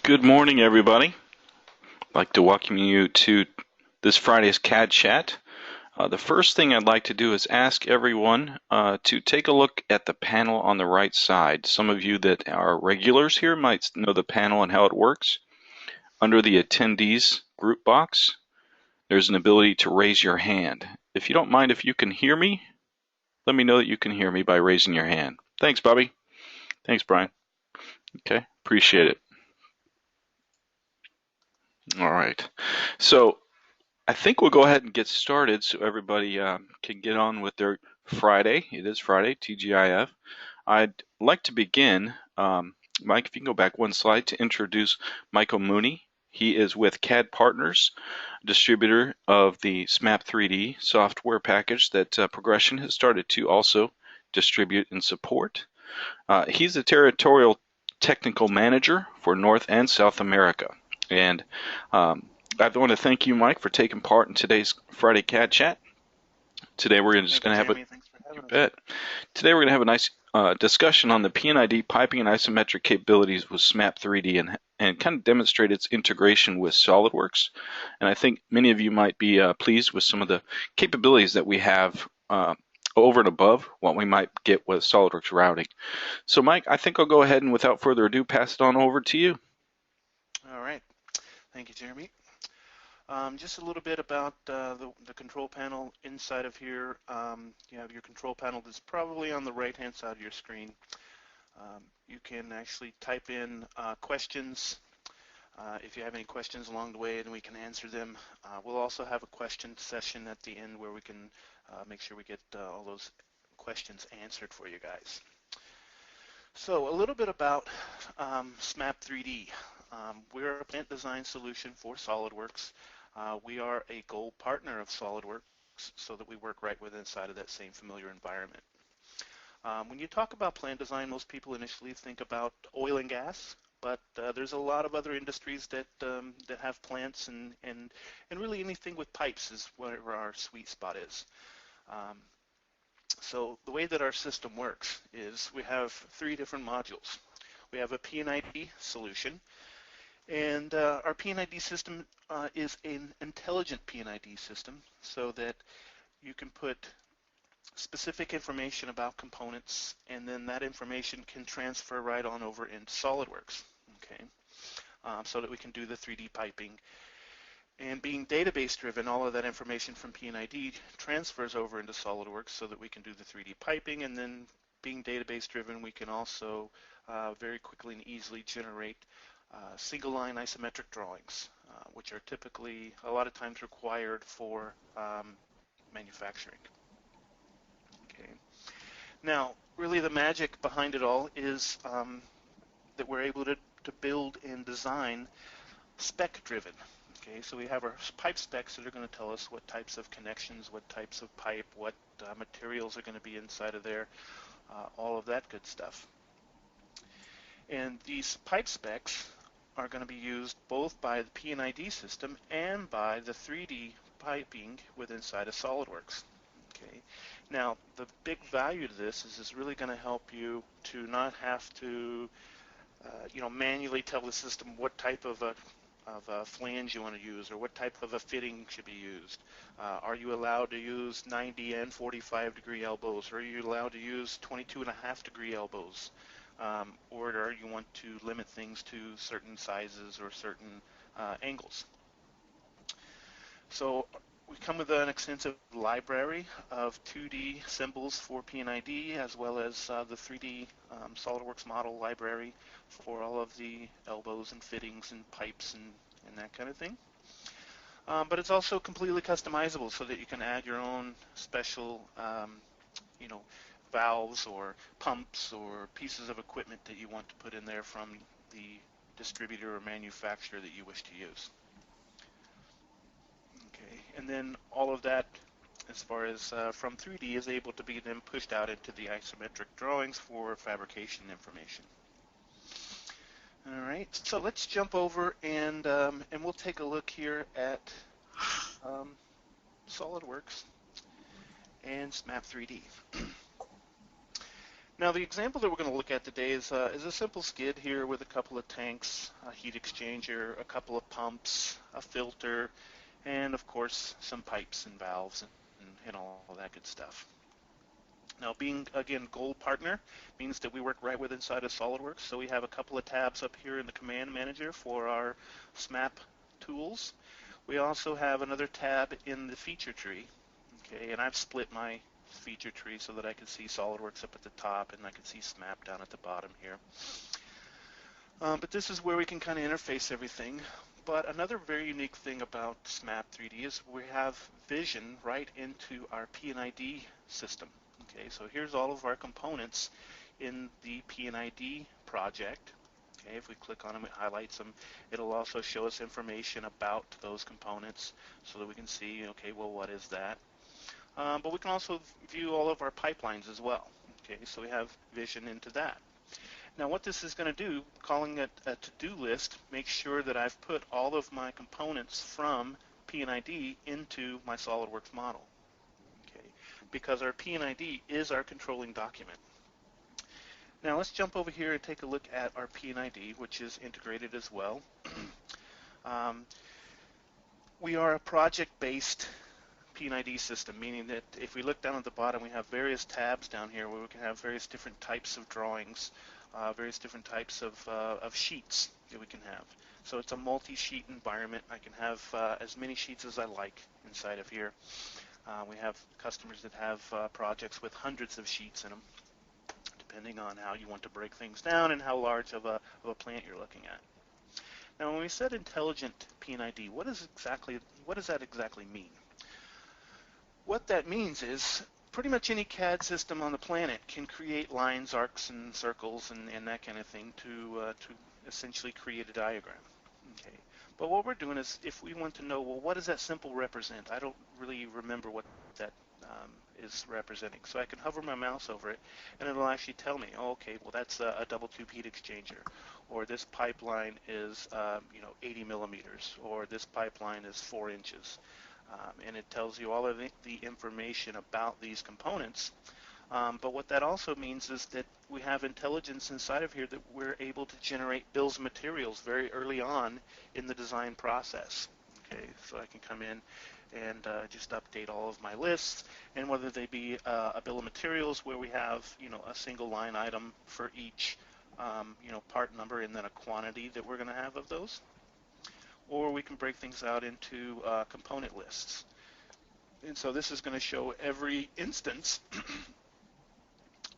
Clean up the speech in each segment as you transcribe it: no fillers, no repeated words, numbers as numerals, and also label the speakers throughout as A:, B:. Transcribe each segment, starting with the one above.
A: Good morning, everybody. I'd like to welcome you to this Friday's CAD Chat. The first thing I'd like to do is ask everyone to take a look at the panel on the right side. Some of you that are regulars here might know the panel and how it works. Under the attendees group box, there's an ability to raise your hand. If you don't mind, if you can hear me, let me know that you can hear me by raising your hand. Thanks, Bobby. Thanks, Brian. Okay, appreciate it. All right. So I think we'll go ahead and get started so everybody can get on with their Friday. It is Friday, TGIF. I'd like to begin, Mike, if you can go back one slide, to introduce Michael Mooney. He is with CAD Partners, distributor of the Smap3D software package that Progression has started to also distribute and support. He's the territorial technical manager for North and South America. And I want to thank you, Mike, for taking part in today's Friday CAD Chat. Today we're just going to have Today we're going to have a nice discussion on the P&ID piping and isometric capabilities with Smap3D and kind of demonstrate its integration with SOLIDWORKS. And I think many of you might be pleased with some of the capabilities that we have over and above what we might get with SOLIDWORKS routing. So, Mike, I think I'll go ahead and without further ado pass it on over to you.
B: All right. Thank you, Jeremy. Just a little bit about the control panel inside of here. You have your control panel that's probably on the right-hand side of your screen. You can actually type in questions if you have any questions along the way, and we can answer them. We'll also have a question session at the end where we can make sure we get all those questions answered for you guys. So a little bit about Smap3D. We're a plant design solution for SOLIDWORKS. We are a gold partner of SOLIDWORKS so that we work right within inside of that same familiar environment. When you talk about plant design, most people initially think about oil and gas, but there's a lot of other industries that have plants, and really anything with pipes is where our sweet spot is. So the way that our system works is we have 3 different modules. We have a P&ID solution, and our P&ID system is an intelligent P&ID system so that you can put specific information about components, and then that information can transfer right on over into SOLIDWORKS, okay? So that we can do the 3D piping. And being database driven, all of that information from P&ID transfers over into SOLIDWORKS so that we can do the 3D piping, and then being database driven, we can also very quickly and easily generate single line isometric drawings, which are typically a lot of times required for manufacturing. Okay. Now, really the magic behind it all is that we're able to build and design spec driven. Okay, so we have our pipe specs that are going to tell us what types of connections, what types of pipe, what materials are going to be inside of there, all of that good stuff. And these pipe specs are going to be used both by the P&ID system and by the 3D piping within inside of SOLIDWORKS. Okay. Now, the big value to this is it's really going to help you to not have to, manually tell the system what type of a flange you want to use or what type of a fitting should be used. Are you allowed to use 90 and 45 degree elbows, or are you allowed to use 22.5 degree elbows? Or do you want to limit things to certain sizes or certain angles? So we come with an extensive library of 2D symbols for P&ID, as well as the 3D SOLIDWORKS model library for all of the elbows and fittings and pipes and that kind of thing. But it's also completely customizable so that you can add your own special valves or pumps or pieces of equipment that you want to put in there from the distributor or manufacturer that you wish to use. Okay, and then all of that, as far as from 3D, is able to be then pushed out into the isometric drawings for fabrication information. All right, so let's jump over and we'll take a look here at SOLIDWORKS and Smap3D. Now the example that we're going to look at today is a simple skid here with a couple of tanks, a heat exchanger, a couple of pumps, a filter, and of course some pipes and valves and all that good stuff. Now being, again, Gold Partner means that we work right within inside of SOLIDWORKS, so we have a couple of tabs up here in the Command Manager for our SMAP tools. We also have another tab in the feature tree, okay, and I've split my feature tree so that I can see SOLIDWORKS up at the top and I can see SMAP down at the bottom here. But this is where we can kind of interface everything. But another very unique thing about Smap3D is we have vision right into our P&ID system. Okay, so here's all of our components in the P&ID project. Okay, if we click on them, it highlights them. It'll also show us information about those components so that we can see, okay, well, what is that? But we can also view all of our pipelines as well. Okay, so we have vision into that. Now what this is going to do, calling it a to-do list, make sure that I've put all of my components from P&ID into my SOLIDWORKS model. Okay, because our P&ID is our controlling document. Now let's jump over here and take a look at our P&ID, which is integrated as well. We are a project-based P&ID system, meaning that if we look down at the bottom, we have various tabs down here where we can have various different types of drawings, various different types of sheets that we can have. So it's a multi-sheet environment. I can have as many sheets as I like inside of here. We have customers that have projects with hundreds of sheets in them, depending on how you want to break things down and how large of a plant you're looking at. Now, when we said intelligent P&ID, what does that exactly mean? What that means is pretty much any CAD system on the planet can create lines, arcs, and circles and that kind of thing to essentially create a diagram. Okay. But what we're doing is, if we want to know, well, what does that symbol represent? I don't really remember what that is representing. So I can hover my mouse over it, and it'll actually tell me, oh, okay, well, that's a double tube heat exchanger, or this pipeline is 80 millimeters, or this pipeline is 4 inches. And it tells you all of the information about these components. But what that also means is that we have intelligence inside of here that we're able to generate bills of materials very early on in the design process. Okay, so I can come in and just update all of my lists, and whether they be a bill of materials where we have a single line item for each part number and then a quantity that we're going to have of those, or we can break things out into component lists. And so this is going to show every instance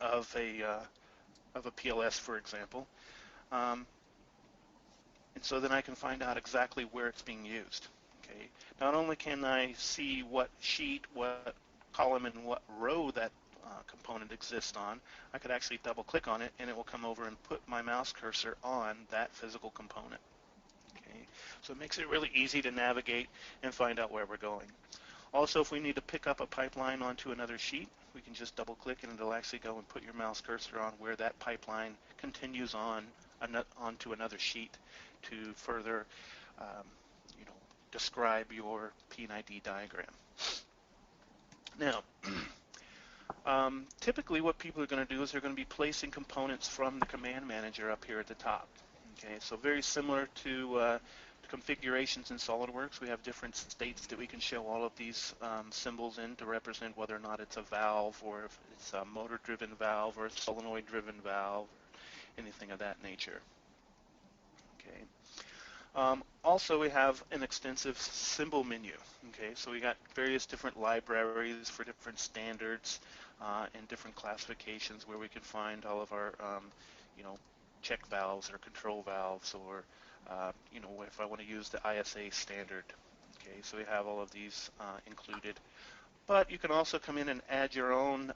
B: of a PLS, for example, and so then I can find out exactly where it's being used. Okay. Not only can I see what sheet, what column, and what row that component exists on, I could actually double click on it and it will come over and put my mouse cursor on that physical component. Okay. So it makes it really easy to navigate and find out where we're going. Also, if we need to pick up a pipeline onto another sheet, we can just double click and it'll actually go and put your mouse cursor on where that pipeline continues on onto another sheet to further describe your P&ID diagram. Now, typically what people are going to do is they're going to be placing components from the command manager up here at the top. Okay, so very similar to configurations in SOLIDWORKS, we have different states that we can show all of these symbols in to represent whether or not it's a valve, or if it's a motor-driven valve, or a solenoid-driven valve, or anything of that nature. Okay. Also, we have an extensive symbol menu. Okay, so we got various different libraries for different standards and different classifications where we can find all of our, check valves or control valves, or if I want to use the ISA standard. Okay, so we have all of these included. But you can also come in and add your own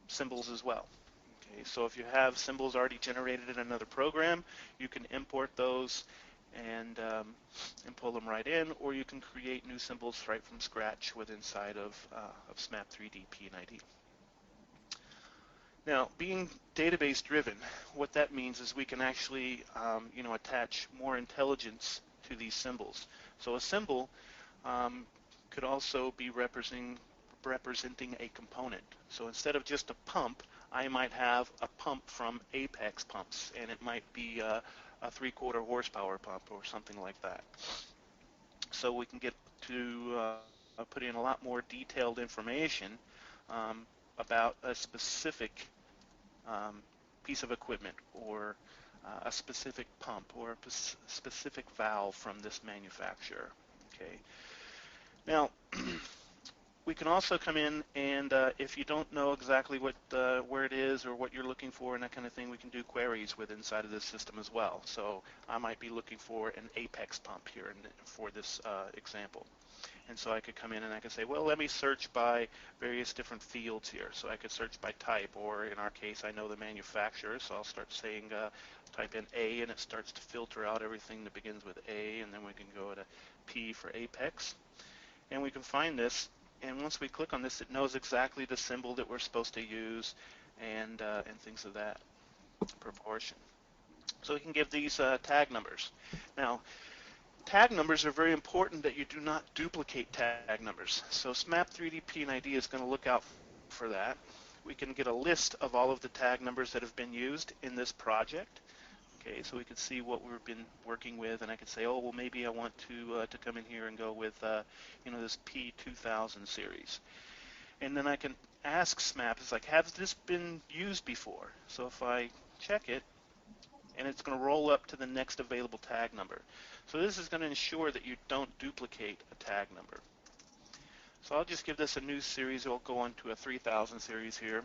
B: symbols as well. Okay, so if you have symbols already generated in another program, you can import those and pull them right in, or you can create new symbols right from scratch with inside of Smap3D P&ID. Now, being database driven, what that means is we can actually attach more intelligence to these symbols. So a symbol could also be representing representing a component. So instead of just a pump, I might have a pump from Apex Pumps, and it might be a 3/4 horsepower pump or something like that. So we can get to put in a lot more detailed information um, about a specific piece of equipment or a specific pump or a specific valve from this manufacturer. Okay. Now, we can also come in and if you don't know exactly what where it is or what you're looking for and that kind of thing, we can do queries with inside of this system as well. So I might be looking for an Apex pump here for this example. And so I could come in and I could say, well, let me search by various different fields here. So I could search by type, or in our case, I know the manufacturer, so I'll start saying, type in A, and it starts to filter out everything that begins with A, and then we can go to P for Apex. And we can find this, and once we click on this, it knows exactly the symbol that we're supposed to use and things of that proportion. So we can give these tag numbers. Now, tag numbers are very important that you do not duplicate tag numbers. So Smap3D P&ID is going to look out for that. We can get a list of all of the tag numbers that have been used in this project. Okay, so we can see what we've been working with, and I can say, oh, well, maybe I want to come in here and go with, this P2000 series. And then I can ask Smap, it's like, has this been used before? So if I check it, and it's going to roll up to the next available tag number. So this is going to ensure that you don't duplicate a tag number. So I'll just give this a new series. I'll go on to a 3000 series here,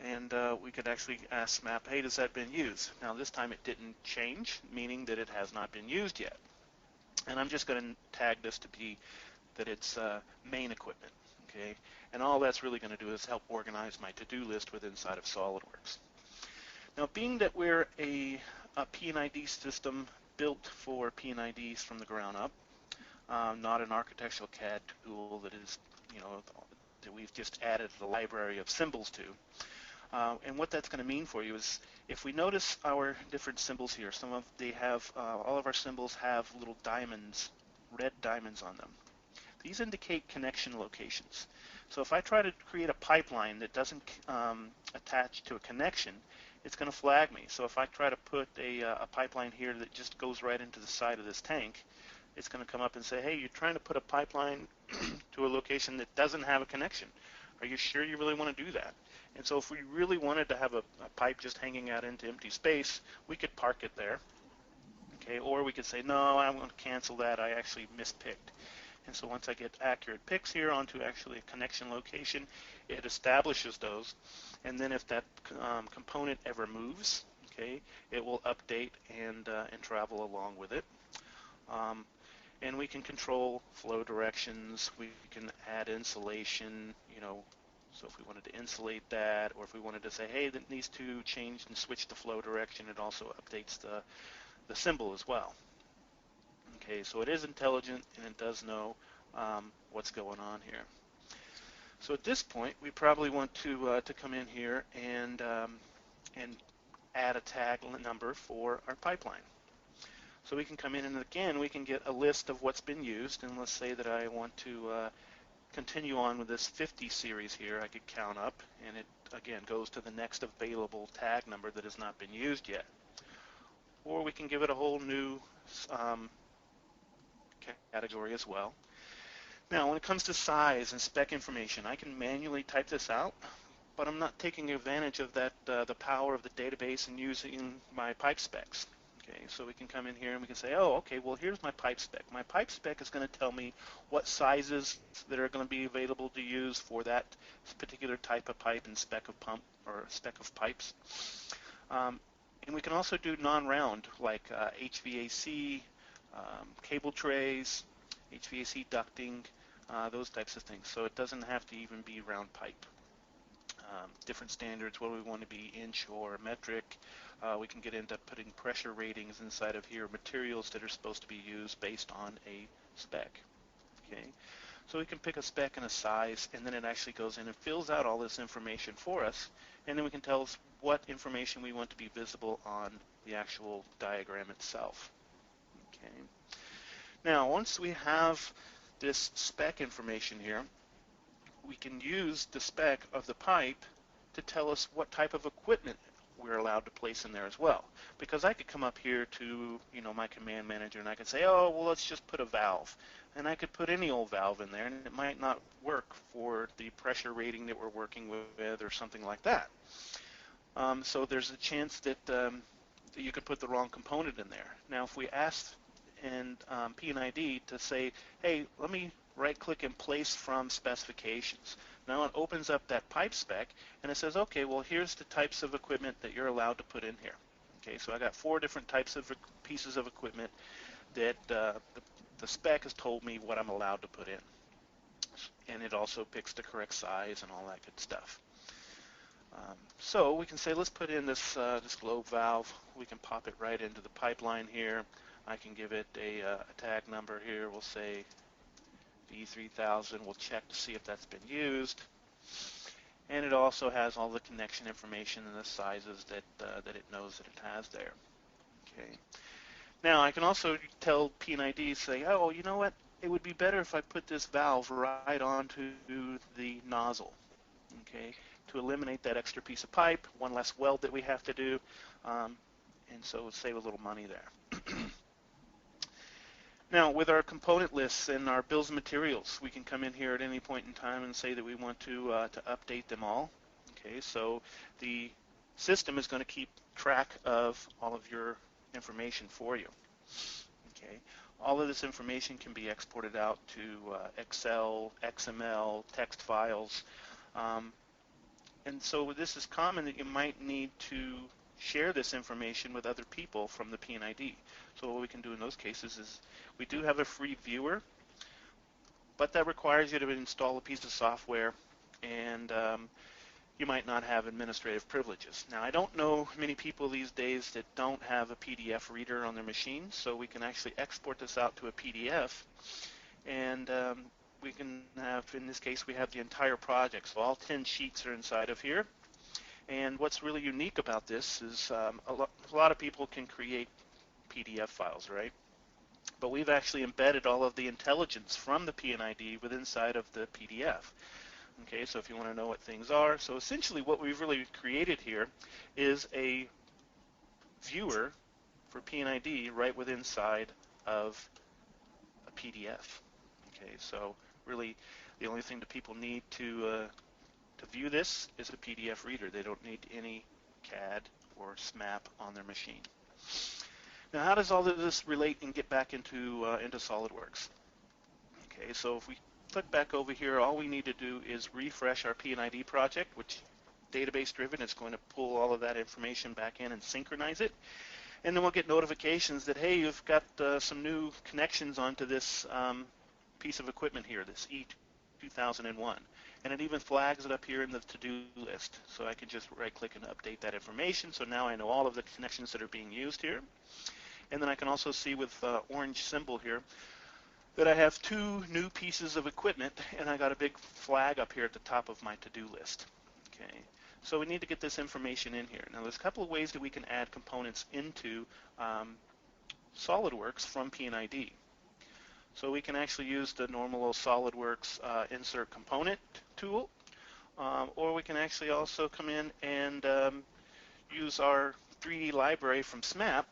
B: and we could actually ask Smap, hey, has that been used? Now this time it didn't change, meaning that it has not been used yet. And I'm just going to tag this to be that it's main equipment, okay? And all that's really going to do is help organize my to-do list with inside of SOLIDWORKS. Now, being that we're a P&ID system built for P&IDs from the ground up, not an architectural CAD tool that is, that we've just added the library of symbols to. And what that's going to mean for you is, if we notice our different symbols here, all of our symbols have little diamonds, red diamonds on them. These indicate connection locations. So if I try to create a pipeline that doesn't attach to a connection, it's going to flag me. So if I try to put a pipeline here that just goes right into the side of this tank, it's going to come up and say, hey, you're trying to put a pipeline to a location that doesn't have a connection. Are you sure you really want to do that? And so if we really wanted to have a pipe just hanging out into empty space, we could park it there. Okay, or we could say, no, I'm going to cancel that. I actually mispicked. And so once I get accurate picks here onto actually a connection location, it establishes those. And then if that component ever moves, okay, it will update and travel along with it. And we can control flow directions. We can add insulation, so if we wanted to insulate that, or if we wanted to say, hey, that needs to change and switch the flow direction, it also updates the symbol as well. Okay, so it is intelligent and it does know what's going on here. So at this point, we probably want to come in here and add a tag number for our pipeline. So we can come in and again, we can get a list of what's been used, and let's say that I want to continue on with this 50 series here. I could count up, and it again goes to the next available tag number that has not been used yet. Or we can give it a whole new category as well. Now, when it comes to size and spec information, I can manually type this out, but I'm not taking advantage of that the power of the database and using my pipe specs. Okay, so we can come in here and we can say, oh, okay, well, here's my pipe spec. My pipe spec is going to tell me what sizes that are going to be available to use for that particular type of pipe and spec of pump or spec of pipes. And we can also do non-round, like HVAC, cable trays, HVAC ducting, those types of things. So it doesn't have to even be round pipe. Different standards, whether we want to be inch or metric. We can get into putting pressure ratings inside of here, materials that are supposed to be used based on a spec. Okay, so we can pick a spec and a size, and then it actually goes in and fills out all this information for us, and then we can tell us what information we want to be visible on the actual diagram itself. Okay. Now, once we have this spec information here, we can use the spec of the pipe to tell us what type of equipment we're allowed to place in there as well. Because I could come up here to, my command manager and I could say, oh, well, let's just put a valve. And I could put any old valve in there and it might not work for the pressure rating that we're working with or something like that. So there's a chance that you could put the wrong component in there. Now, if we ask in P&ID to say, hey, let me right-click and place from specifications. Now it opens up that pipe spec, and it says, okay, well, here's the types of equipment that you're allowed to put in here. Okay, so I got 4 different types of pieces of equipment that the spec has told me what I'm allowed to put in. And it also picks the correct size and all that good stuff. So we can say, let's put in this globe valve. We can pop it right into the pipeline here. I can give it a tag number here. We'll say V3000. We'll check to see if that's been used. And it also has all the connection information and the sizes that it knows that it has there. Okay. Now I can also tell P&ID, say, oh, you know what? It would be better if I put this valve right onto the nozzle. Okay, to eliminate that extra piece of pipe, one less weld that we have to do, and so save a little money there. Now, with our component lists and our bills of materials, we can come in here at any point in time and say that we want to update them all. Okay, so the system is going to keep track of all of your information for you. Okay, all of this information can be exported out to Excel, XML, text files. And so this is common that you might need to share this information with other people from the P&ID. So what we can do in those cases is we do have a free viewer, but that requires you to install a piece of software, and you might not have administrative privileges. Now, I don't know many people these days that don't have a PDF reader on their machine, so we can actually export this out to a PDF, and we can have, in this case, we have the entire project. So all 10 sheets are inside of here. And what's really unique about this is a lot of people can create PDF files, right? But we've actually embedded all of the intelligence from the P&ID within inside of the PDF. Okay, so if you want to know what things are, so essentially what we've really created here is a viewer for P&ID right within inside of a PDF. Okay, so really the only thing that people need to view this is a PDF reader. They don't need any CAD or SMAP on their machine. Now, how does all of this relate and get back into SolidWorks? Okay, so if we click back over here, all we need to do is refresh our P&ID project, which database driven is going to pull all of that information back in and synchronize it. And then we'll get notifications that, hey, you've got some new connections onto this piece of equipment here, this E2001. And it even flags it up here in the to-do list. So I can just right-click and update that information. So now I know all of the connections that are being used here. And then I can also see with orange symbol here that I have 2 new pieces of equipment, and I got a big flag up here at the top of my to-do list. Okay. So we need to get this information in here. Now there's a couple of ways that we can add components into SolidWorks from P&ID. So we can actually use the normal SolidWorks insert component tool, or we can actually also come in and use our 3D library from Smap,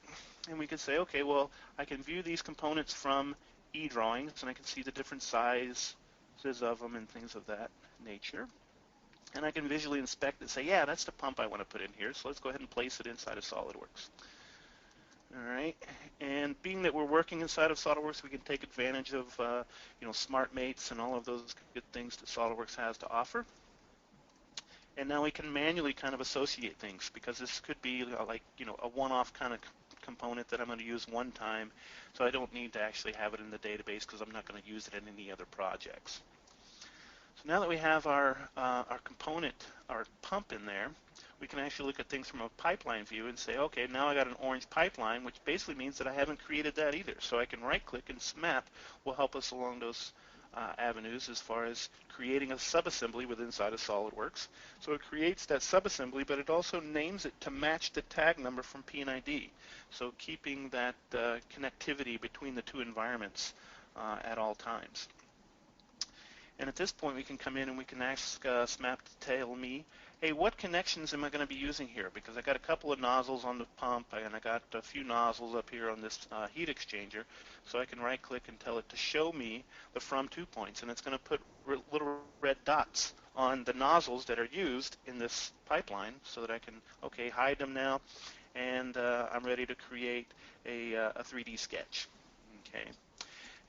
B: and we can say, okay, well, I can view these components from e-drawings, and I can see the different sizes of them and things of that nature. And I can visually inspect and say, yeah, that's the pump I want to put in here, so let's go ahead and place it inside of SolidWorks. All right, and being that we're working inside of SolidWorks, we can take advantage of smart mates and all of those good things that SolidWorks has to offer. And now we can manually kind of associate things, because this could be a one-off kind of component that I'm going to use one time, so I don't need to actually have it in the database because I'm not going to use it in any other projects. So now that we have our component, our pump in there, we can actually look at things from a pipeline view and say, okay, now I got an orange pipeline, which basically means that I haven't created that either. So I can right-click, and SMAP will help us along those avenues as far as creating a subassembly within inside of SolidWorks. So it creates that subassembly, but it also names it to match the tag number from P&ID. So keeping that connectivity between the 2 environments at all times. And at this point, we can come in and we can ask Smap to tell me, hey, what connections am I going to be using here? Because I got a couple of nozzles on the pump, and I got a few nozzles up here on this heat exchanger. So I can right-click and tell it to show me the from to points, and it's going to put little red dots on the nozzles that are used in this pipeline, so that I can, okay, hide them now, and I'm ready to create a 3D sketch. Okay.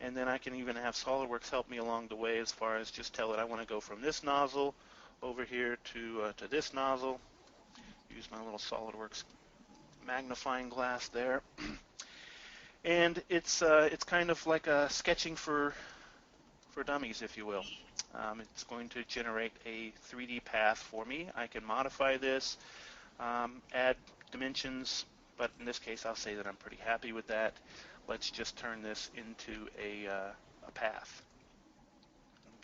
B: And then I can even have SOLIDWORKS help me along the way as far as just tell it I want to go from this nozzle over here to this nozzle. Use my little SOLIDWORKS magnifying glass there. And it's kind of like a sketching for dummies, if you will. It's going to generate a 3D path for me. I can modify this, add dimensions, but in this case I'll say that I'm pretty happy with that. Let's just turn this into a path.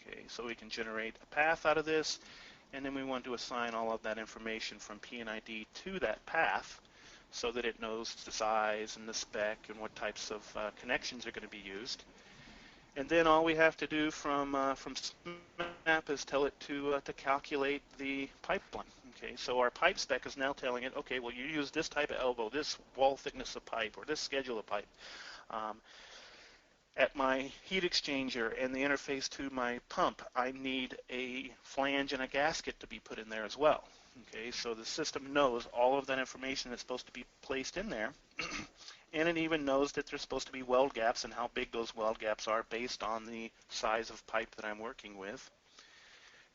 B: Okay, so we can generate a path out of this, and then we want to assign all of that information from P&ID to that path so that it knows the size and the spec and what types of connections are going to be used. And then all we have to do from Smap is tell it to calculate the pipeline. Okay, so our pipe spec is now telling it, okay, well, you use this type of elbow, this wall thickness of pipe, or this schedule of pipe. At my heat exchanger and the interface to my pump, I need a flange and a gasket to be put in there as well. Okay, so the system knows all of that information that's supposed to be placed in there, and it even knows that there's supposed to be weld gaps and how big those weld gaps are based on the size of pipe that I'm working with.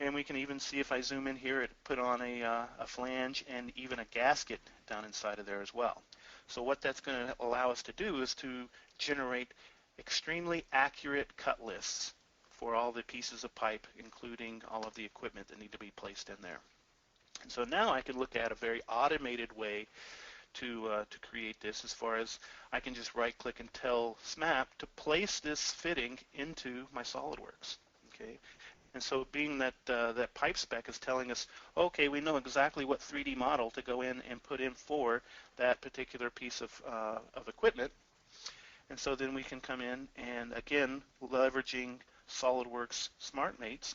B: And we can even see, if I zoom in here, it put on a flange and even a gasket down inside of there as well. So what that's going to allow us to do is to generate extremely accurate cut lists for all the pieces of pipe, including all of the equipment that need to be placed in there. And so now I can look at a very automated way to create this, as far as I can just right-click and tell Smap to place this fitting into my SOLIDWORKS. Okay. And so being that that pipe spec is telling us, okay, we know exactly what 3D model to go in and put in for that particular piece of equipment. And so then we can come in and, again, leveraging SOLIDWORKS SmartMates,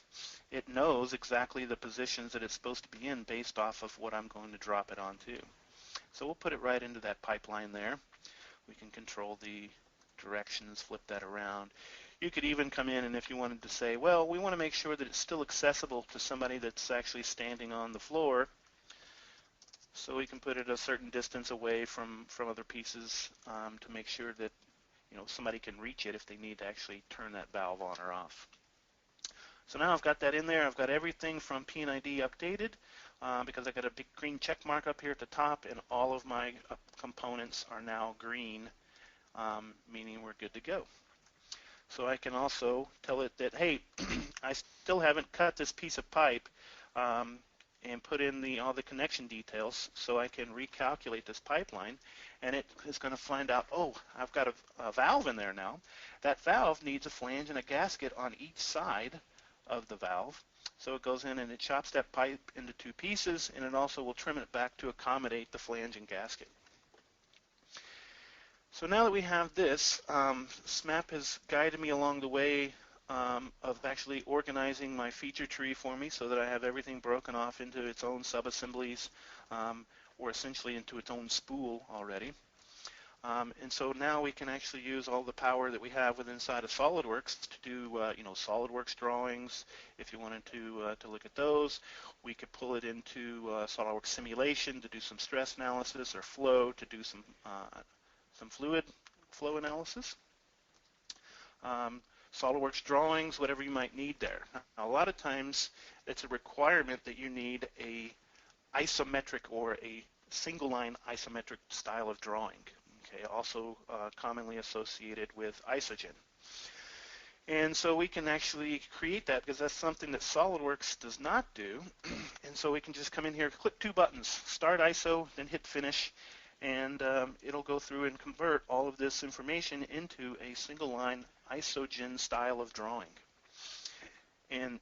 B: it knows exactly the positions that it's supposed to be in based off of what I'm going to drop it onto. So we'll put it right into that pipeline there. We can control the directions, flip that around. You could even come in and, if you wanted to say, well, we want to make sure that it's still accessible to somebody that's actually standing on the floor, so we can put it a certain distance away from other pieces to make sure that somebody can reach it if they need to actually turn that valve on or off. So now I've got that in there. I've got everything from P&ID updated because I got a big green check mark up here at the top, and all of my components are now green, meaning we're good to go. So I can also tell it that, hey, I still haven't cut this piece of pipe and put in all the connection details, so I can recalculate this pipeline, and it is going to find out, oh, I've got a valve in there now. That valve needs a flange and a gasket on each side of the valve. So it goes in and it chops that pipe into two pieces, and it also will trim it back to accommodate the flange and gasket. So now that we have this, Smap has guided me along the way of actually organizing my feature tree for me, so that I have everything broken off into its own subassemblies, or essentially into its own spool already. And so now we can actually use all the power that we have within inside of SOLIDWORKS to do SOLIDWORKS drawings. If you wanted to look at those, we could pull it into SOLIDWORKS simulation to do some stress analysis, or flow to do some fluid flow analysis. SOLIDWORKS drawings, whatever you might need there. Now, a lot of times it's a requirement that you need a isometric or a single line isometric style of drawing. Okay, also commonly associated with isogen. And so we can actually create that, because that's something that SOLIDWORKS does not do. And so we can just come in here, click two buttons, start ISO, then hit finish, and it'll go through and convert all of this information into a single line isogen style of drawing. And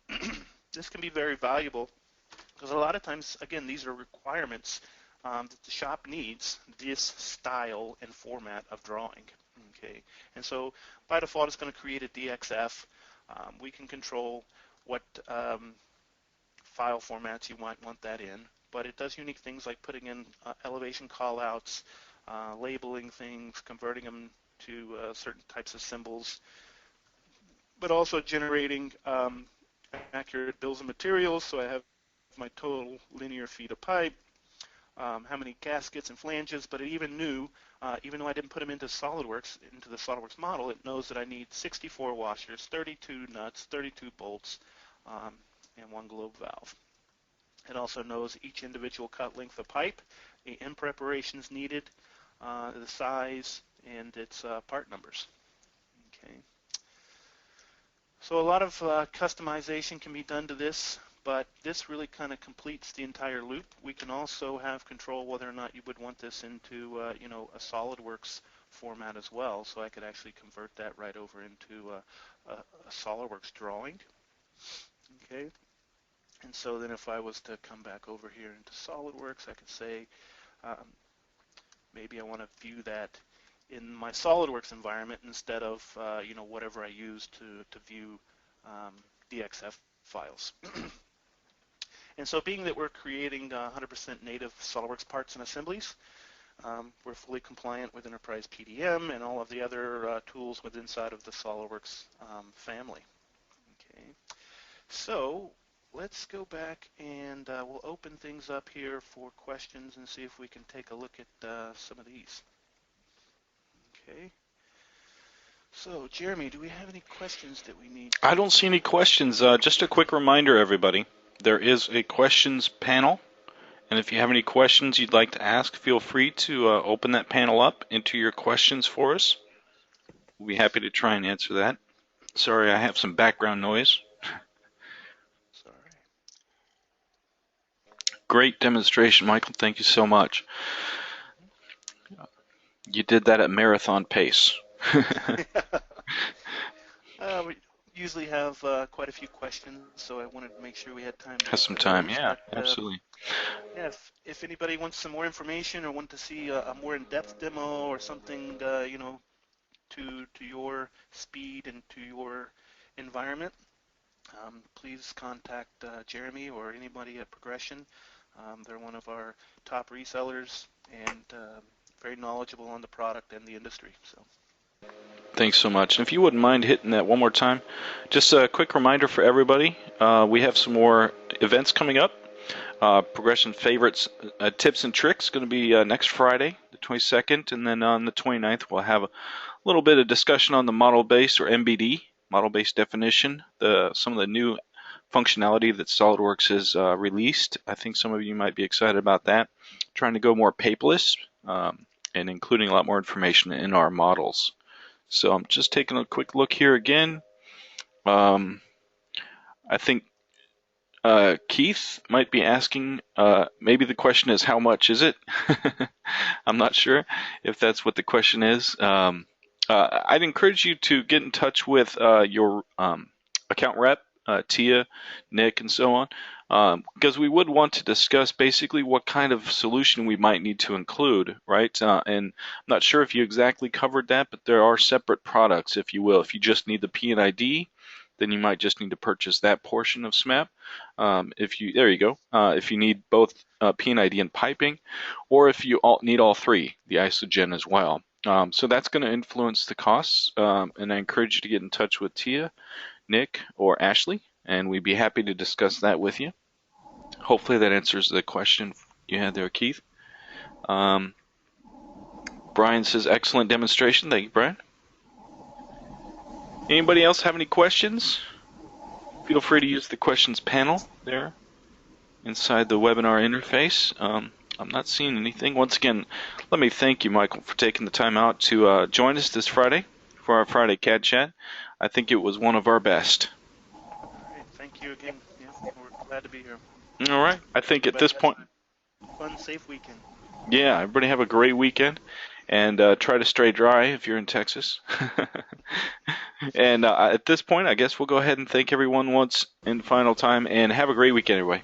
B: this can be very valuable, because a lot of times, again, these are requirements that the shop needs, this style and format of drawing. Okay, and so by default it's going to create a DXF. We can control what file formats you might want that in. But it does unique things like putting in elevation callouts, labeling things, converting them to certain types of symbols, but also generating accurate bills of materials. So I have my total linear feet of pipe, how many gaskets and flanges, but it even knew, even though I didn't put them into SolidWorks, into the SolidWorks model, it knows that I need 64 washers, 32 nuts, 32 bolts, and one globe valve. It also knows each individual cut length of pipe, the end preparations needed, the size, and its part numbers. Okay. So a lot of customization can be done to this, but this really kind of completes the entire loop. We can also have control whether or not you would want this into you know, a SolidWorks format as well. So I could actually convert that right over into a SolidWorks drawing. Okay. And so then if I was to come back over here into SolidWorks, I could say maybe I want to view that in my SolidWorks environment instead of you know, whatever I use to view DXF files. And so being that we're creating 100% native SolidWorks parts and assemblies, we're fully compliant with Enterprise PDM and all of the other tools within inside of the SolidWorks family. Okay. So let's go back and we'll open things up here for questions and see if we can take a look at some of these. Okay. So, Jeremy, do we have any questions that we need?
A: I don't see any questions. Just a quick reminder, everybody. There is a questions panel, and if you have any questions you'd like to ask, feel free to open that panel up, enter your questions for us. We'll be happy to try and answer that. Sorry, I have some background noise.
B: Sorry.
A: Great demonstration, Michael. Thank you so much. You did that at marathon pace.
B: We usually have quite a few questions, so I wanted to make sure we had time to
A: Has some time,
B: those.
A: yeah,
B: But,
A: absolutely.
B: yeah, if anybody wants some more information or want to see a more in-depth demo or something, you know, to your speed and to your environment, please contact Jeremy or anybody at Progression. They're one of our top resellers and very knowledgeable on the product and the industry. So.
A: Thanks so much. And if you wouldn't mind hitting that one more time, just a quick reminder for everybody, we have some more events coming up. Progression Favorites Tips and Tricks going to be next Friday, the 22nd, and then on the 29th we'll have a little bit of discussion on the model-based or MBD, model-based definition, some of the new functionality that SolidWorks has released. I think some of you might be excited about that. Trying to go more paperless and including a lot more information in our models. So I'm just taking a quick look here again. I think Keith might be asking, maybe the question is, how much is it? I'm not sure if that's what the question is. I'd encourage you to get in touch with your account rep, Tia, Nick, and so on, because we would want to discuss basically what kind of solution we might need to include, right? And I'm not sure if you exactly covered that, but there are separate products, if you will. If you just need the P&ID, then you might just need to purchase that portion of SMAP. There you go. If you need both P&ID and piping, or if you need all three, the isogen as well. So that's going to influence the costs, and I encourage you to get in touch with Tia, Nick, or Ashley, and we'd be happy to discuss that with you. Hopefully that answers the question you had there, Keith. Brian says, excellent demonstration. Thank you, Brian. Anybody else have any questions? Feel free to use the questions panel there inside the webinar interface. I'm not seeing anything. Once again, let me thank you, Michael, for taking the time out to join us this Friday for our Friday CAD Chat. I think it was one of our best.
B: All right, thank you again. Yeah, we're glad to be here.
A: All right. I think at this point,
B: fun, safe weekend.
A: Yeah, everybody have a great weekend, and try to stay dry if you're in Texas. And at this point, I guess we'll go ahead and thank everyone once in final time, and have a great weekend, everybody.